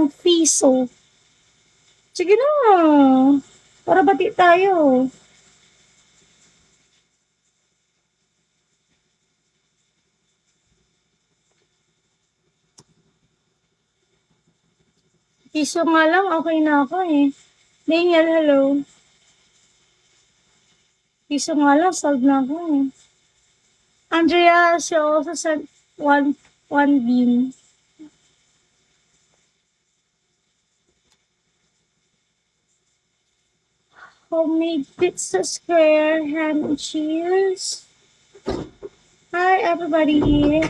ng piso. Sige na. Para bati tayo. Piso nga lang, okay na ako eh. Daniel, hello. Piso nga lang, solve na ako eh. Andrea, she also sent one bean. Homemade pizza square, ham and cheese. Hi, everybody.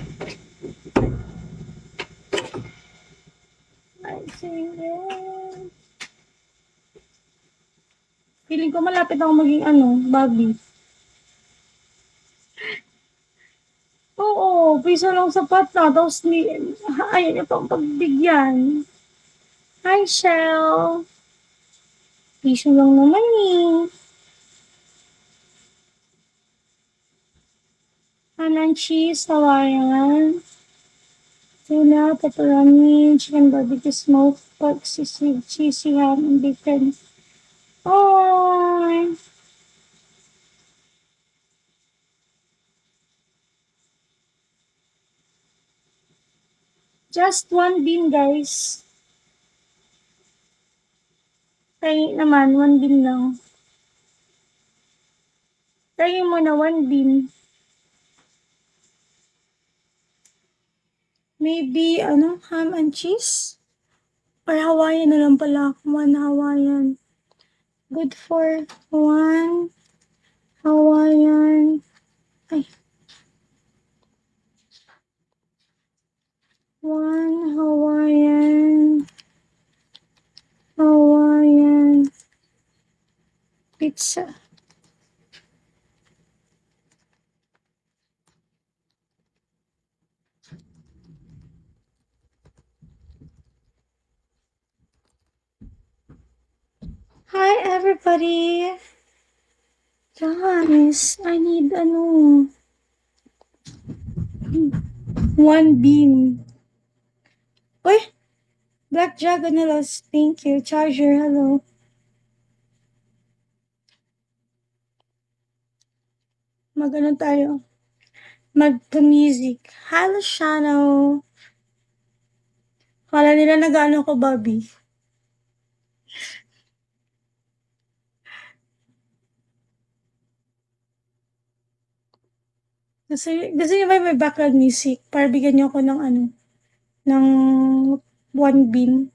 I see it. Feeling ko malapit ako maging Bobby. Oo, piso lang sapat na. Tapos ayaw niya pang pagbigyan. Hi, Shell. Piso lang naman eh. Ham and cheese, Hawaiian. Tuna, pepperoni, chicken barbecue, smoked pork, sisig, cheesy ham, and bacon. Oh, just one bean, guys. Tayo naman, one bean lang. Tayo muna, one bean. Maybe, ham and cheese? Or Hawaiian na lang pala. One Hawaiian. Good for one Hawaiian. Ay. One Hawaiian pizza. Hi, everybody. Guys, I need one bean. Uy, Black Dragonelos, thank you. Charger, hello. Tayo? Magpa-music. Hello, Shano. Kala nila nag-ano ko, Bobby. Gusto niyo ba may background music? Para bigyan niyo ako ng one bean.